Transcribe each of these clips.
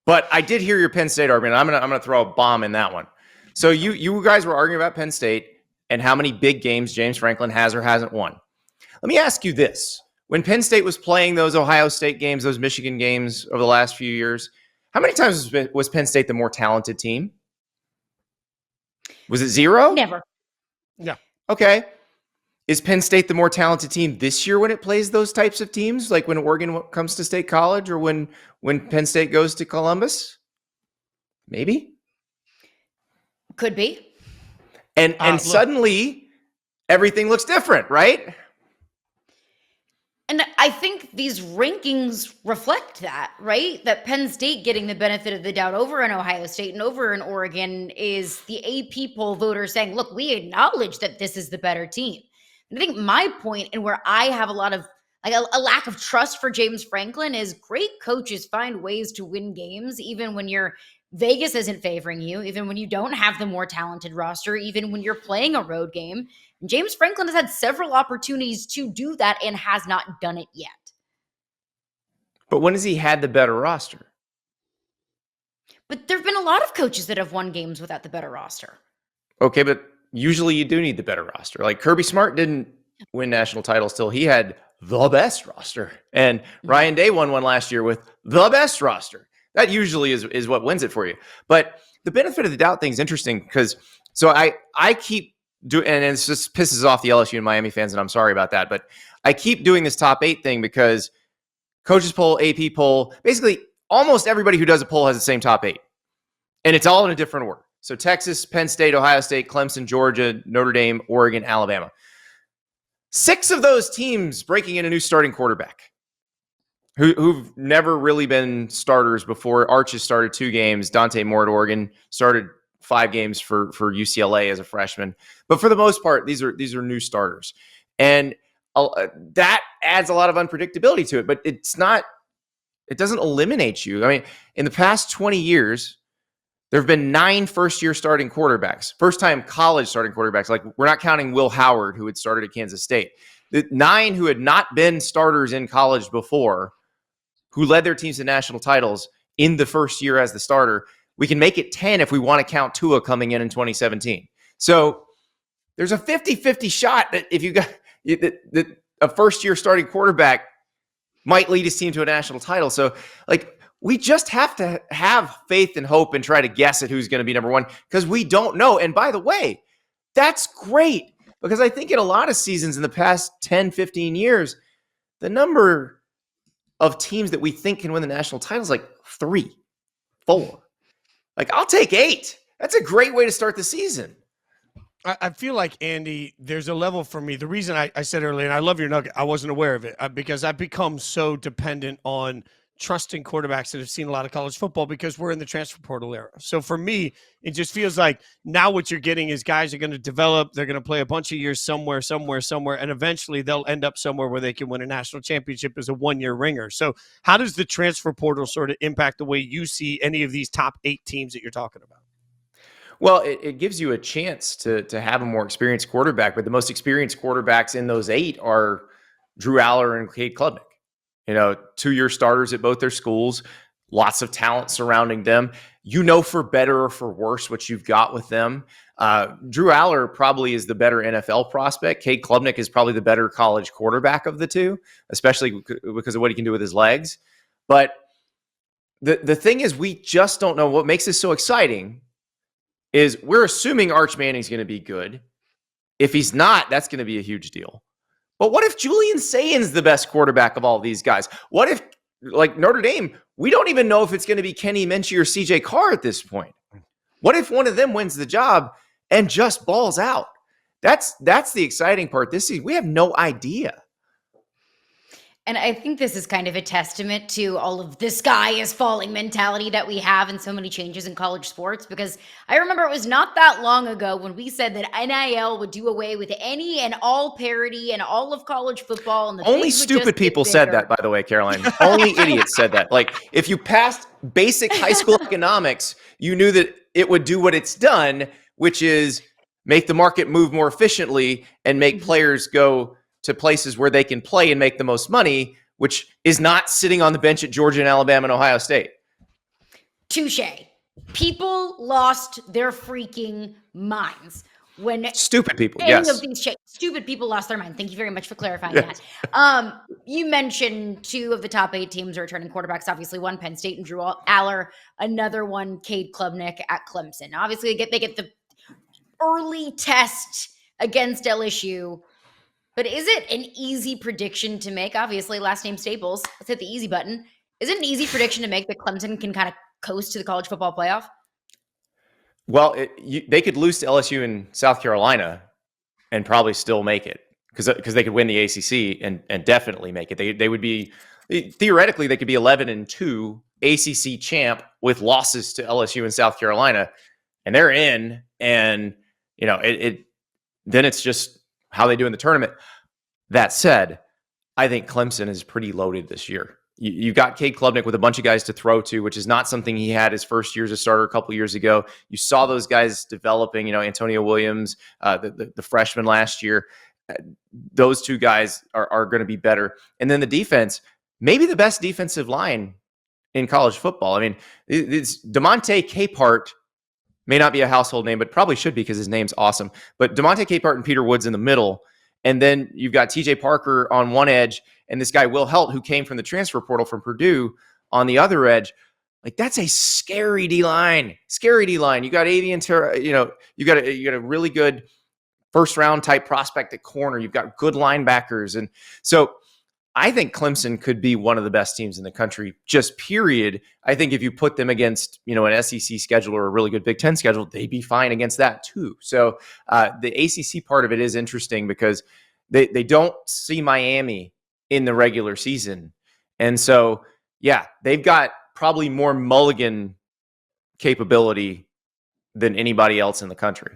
But I did hear your Penn State argument. I'm gonna throw a bomb in that one. So you guys were arguing about Penn State and how many big games James Franklin has or hasn't won. Let me ask you this. When Penn State was playing those Ohio State games, those Michigan games over the last few years, how many times was Penn State the more talented team? Was it 0? Never. Yeah. Okay. Is Penn State the more talented team this year when it plays those types of teams, like when Oregon comes to State College or when Penn State goes to Columbus? Maybe. Could be. And suddenly everything looks different, right? And I think these rankings reflect that, right? That Penn State getting the benefit of the doubt over in Ohio State and over in Oregon is the AP poll voters saying, look, we acknowledge that this is the better team. And I think my point, and where I have a lot of like a lack of trust for James Franklin, is great coaches find ways to win games, even when Vegas isn't favoring you, even when you don't have the more talented roster, even when you're playing a road game. And James Franklin has had several opportunities to do that and has not done it yet. But when has he had the better roster? But there have been a lot of coaches that have won games without the better roster. Okay, but usually you do need the better roster. Like Kirby Smart didn't win national titles till he had the best roster. And Ryan Day won one last year with the best roster. That usually is what wins it for you. But the benefit of the doubt thing is interesting because I keep doing, and it just pisses off the LSU and Miami fans, and I'm sorry about that. But I keep doing this top 8 thing because coaches poll, AP poll, basically almost everybody who does a poll has the same top 8. And it's all in a different order. So Texas, Penn State, Ohio State, Clemson, Georgia, Notre Dame, Oregon, Alabama. 6 of those teams breaking in a new starting quarterback who've never really been starters before. Arches started 2 games. Dante Moore at Oregon started 5 games for UCLA as a freshman. But for the most part, these are new starters. And that adds a lot of unpredictability to it. But it doesn't eliminate you. I mean, in the past 20 years, there have been 9 first-year starting quarterbacks, first-time college starting quarterbacks. Like, we're not counting Will Howard, who had started at Kansas State. The 9 who had not been starters in college before, who led their teams to national titles in the first year as the starter. We can make it 10 if we want to count Tua coming in 2017. So there's a 50-50 shot that if you got that a first-year starting quarterback might lead his team to a national title. So, like, we just have to have faith and hope and try to guess at who's going to be number 1 because we don't know. And by the way, that's great because I think in a lot of seasons in the past 10, 15 years, the number of teams that we think can win the national title is like 3, 4. Like, I'll take 8. That's a great way to start the season. I feel like, Andy, there's a level for me. The reason I said earlier, and I love your nugget, I wasn't aware of it because I've become so dependent on trusting quarterbacks that have seen a lot of college football because we're in the transfer portal era. So for me, it just feels like now what you're getting is guys are going to develop. They're going to play a bunch of years somewhere, and eventually they'll end up somewhere where they can win a national championship as a 1-year ringer. So how does the transfer portal sort of impact the way you see any of these top 8 teams that you're talking about? Well, it gives you a chance to have a more experienced quarterback, but the most experienced quarterbacks in those 8 are Drew Aller and Cade Klubnik. 2-year starters at both their schools, lots of talent surrounding them. For better or for worse what you've got with them. Drew Aller probably is the better NFL prospect. Cade Klubnik is probably the better college quarterback of the 2, especially because of what he can do with his legs. But the thing is, we just don't know. What makes this so exciting is we're assuming Arch Manning's going to be good. If he's not, that's going to be a huge deal. But what if Julian Sayan's the best quarterback of all these guys? What if, like Notre Dame, we don't even know if it's going to be Kenny Minchie or CJ Carr at this point. What if one of them wins the job and just balls out? That's the exciting part this season. We have no idea. And I think this is kind of a testament to all of the sky is falling mentality that we have in so many changes in college sports. Because I remember it was not that long ago when we said that NIL would do away with any and all parity and all of college football. And the only stupid people said that, by the way, Caroline. Only idiots said that. Like, if you passed basic high school economics, you knew that it would do what it's done, which is make the market move more efficiently and make players go to places where they can play and make the most money, which is not sitting on the bench at Georgia and Alabama and Ohio State. touche. People lost their freaking minds when Stupid people, any yes. of these stupid people lost their mind. Thank you very much for clarifying Yes. that. You mentioned 2 of the top 8 teams are returning quarterbacks. Obviously, one Penn State and Drew Aller, another one Cade Klubnik at Clemson. Obviously, they get the early test against LSU. But is it an easy prediction to make? Obviously, last name Staples. Let's hit the easy button. Is it an easy prediction to make that Clemson can kind of coast to the college football playoff? Well, they could lose to LSU in South Carolina and probably still make it because they could win the ACC and definitely make it. They would be theoretically they could be 11-2 ACC champ with losses to LSU and South Carolina, and they're in. And then it's just how they do in the tournament. That said, I think Clemson is pretty loaded this year. You got Cade Klubnik with a bunch of guys to throw to, which is not something he had his first year as a starter a couple of years ago. You saw those guys developing, Antonio Williams, the freshman last year. Those 2 guys are going to be better. And then the defense, maybe the best defensive line in college football. I mean, it's DeMonte Capehart may not be a household name, but probably should be because his name's awesome. But DeMonte Capehart and Peter Woods in the middle. And then you've got TJ Parker on one edge and this guy, Will Helt, who came from the transfer portal from Purdue on the other edge. Like, that's a scary D-line. Scary D-line. You got Avian, you got a really good first round type prospect at corner. You've got good linebackers. And so I think Clemson could be one of the best teams in the country, just period. I think if you put them against, an SEC schedule or a really good Big Ten schedule, they'd be fine against that too. So the ACC part of it is interesting because they don't see Miami in the regular season. And so, yeah, they've got probably more mulligan capability than anybody else in the country.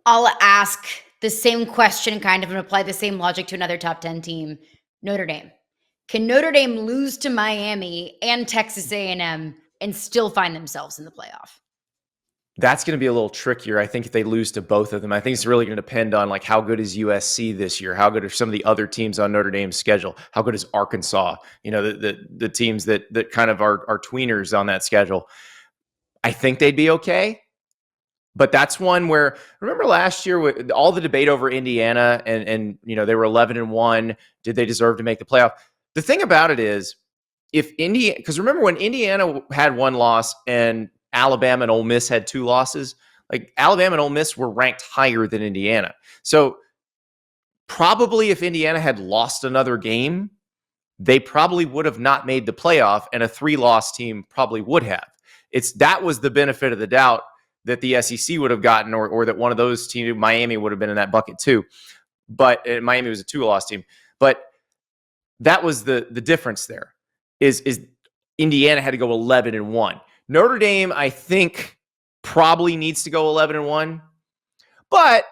I'll ask the same question kind of and apply the same logic to another top 10 team, Notre Dame. Can Notre Dame lose to Miami and Texas A&M and still find themselves in the playoff? That's going to be a little trickier. I think if they lose to both of them, I think it's really going to depend on like how good is USC this year, how good are some of the other teams on Notre Dame's schedule, how good is Arkansas, the teams that kind of are tweeners on that schedule. I think they'd be okay. But that's one where, remember last year with all the debate over Indiana and they were 11-1. Did they deserve to make the playoff? The thing about it is, because remember when Indiana had 1 loss and Alabama and Ole Miss had 2 losses, like Alabama and Ole Miss were ranked higher than Indiana. So probably if Indiana had lost another game, they probably would have not made the playoff, and a 3-loss team probably would have. That was the benefit of the doubt that the SEC would have gotten, or that one of those teams, Miami, would have been in that bucket too. But Miami was a 2-loss team. But that was the difference there. Is Indiana had to go 11-1. Notre Dame, I think, probably needs to go 11-1. But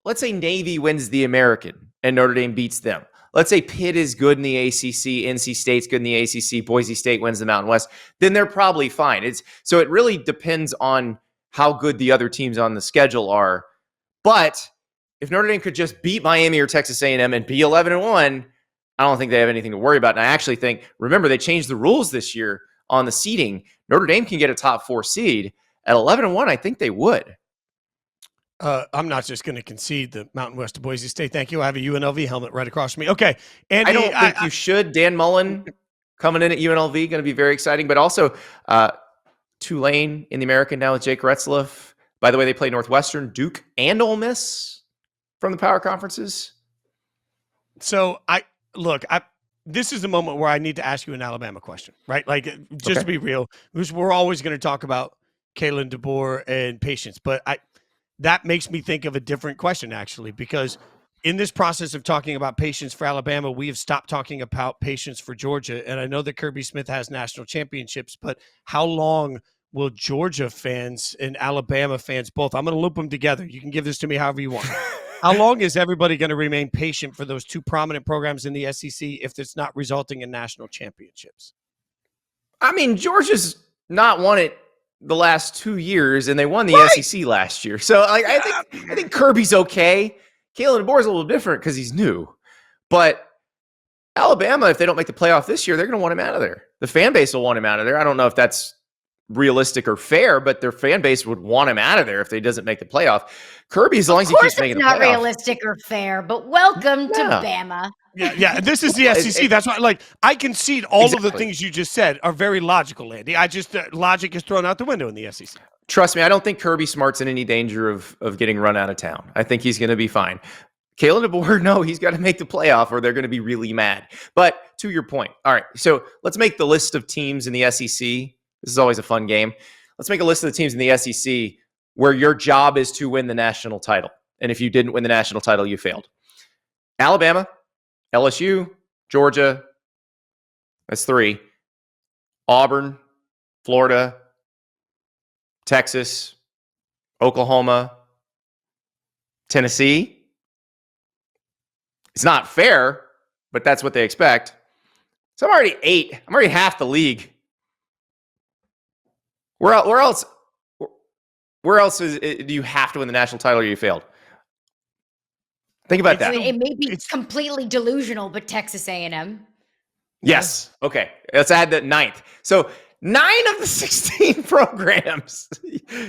let's say Navy wins the American and Notre Dame beats them. Let's say Pitt is good in the ACC, NC State's good in the ACC, Boise State wins the Mountain West. Then they're probably fine. So it really depends on how good the other teams on the schedule are. But if Notre Dame could just beat Miami or Texas A&M and be 11-1, I don't think they have anything to worry about. And I actually think, remember, they changed the rules this year on the seeding. Notre Dame can get a top 4 seed. At 11-1, I think they would. I'm not just going to concede the Mountain West to Boise State. Thank you. I have a UNLV helmet right across from me. Okay. Andy, I don't think you should. Dan Mullen coming in at UNLV, going to be very exciting. But also Tulane in the American now with Jake Retzlaff. By the way, they play Northwestern, Duke, and Ole Miss from the power conferences. So this is the moment where I need to ask you an Alabama question, right? Like, just to be real, because we're always going to talk about Kalen DeBoer and patience, but that makes me think of a different question, actually, because in this process of talking about patience for Alabama, we have stopped talking about patience for Georgia. And I know that Kirby Smith has national championships, but how long will Georgia fans and Alabama fans both, I'm going to loop them together. You can give this to me however you want. How long is everybody going to remain patient for those 2 prominent programs in the SEC if it's not resulting in national championships? I mean, Georgia's not won it the last 2 years, and they won the SEC last year. So I think Kirby's okay. Kalen DeBoer's a little different because he's new. But Alabama, if they don't make the playoff this year, they're going to want him out of there. The fan base will want him out of there. I don't know if that's realistic or fair, but their fan base would want him out of there if he doesn't make the playoff. Kirby, as long as he keeps making the playoff. Of course it's not realistic or fair, but welcome to Bama. Yeah. This is the SEC. That's why, like, I concede all of the things you just said are very logical, Andy. I just logic is thrown out the window in the SEC. Trust me, I don't think Kirby Smart's in any danger of getting run out of town. I think he's going to be fine. Kalen DeBoer, no, he's got to make the playoff or they're going to be really mad. But to your point, all right, so let's make the list of teams in the SEC. This is always a fun game. Let's make a list of the teams in the SEC where your job is to win the national title. And if you didn't win the national title, you failed. Alabama, LSU, Georgia, that's 3. Auburn, Florida, Texas, Oklahoma, Tennessee. It's not fair, but that's what they expect. So I'm already 8. I'm already half the league. Where else do you have to win the national title or you failed? Think about that. It may be completely delusional, but Texas A&M. Yes. Okay. Let's add that 9th. So 9 of the 16 programs,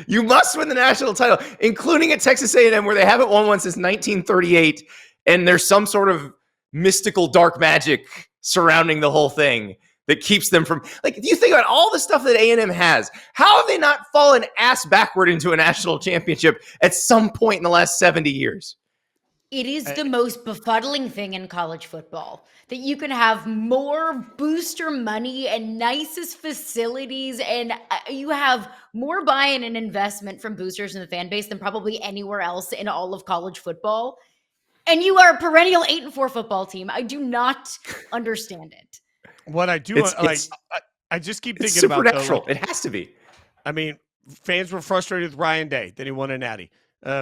you must win the national title, including at Texas A&M, where they haven't won one since 1938, and there's some sort of mystical dark magic surrounding the whole thing that keeps them from, like, if you think about all the stuff that A&M has, how have they not fallen ass backward into a national championship at some point in the last 70 years? It is the most befuddling thing in college football that you can have more booster money and nicest facilities, and you have more buy-in and investment from boosters in the fan base than probably anywhere else in all of college football. And you are a perennial 8-4 football team. I do not understand it. What I do I just keep thinking about supernatural. It has to be. I mean, fans were frustrated with Ryan Day, then he won a natty.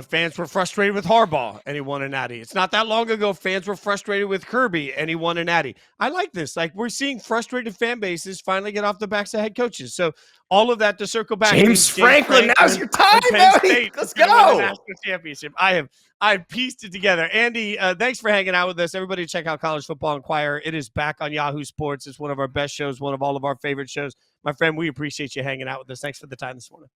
Fans were frustrated with Harbaugh, and he won a natty. It's not that long ago, fans were frustrated with Kirby, and he won a natty. I like this. Like, we're seeing frustrated fan bases finfinally get off the backs of head coaches. So all of that to circle back. James Franklin, now's your time, buddy. Let's go. National championship. I've pieced it together. Andy, thanks for hanging out with us. Everybody check out College Football Inquirer. It is back on Yahoo Sports. It's one of our best shows, one of all of our favorite shows. My friend, we appreciate you hanging out with us. Thanks for the time this morning.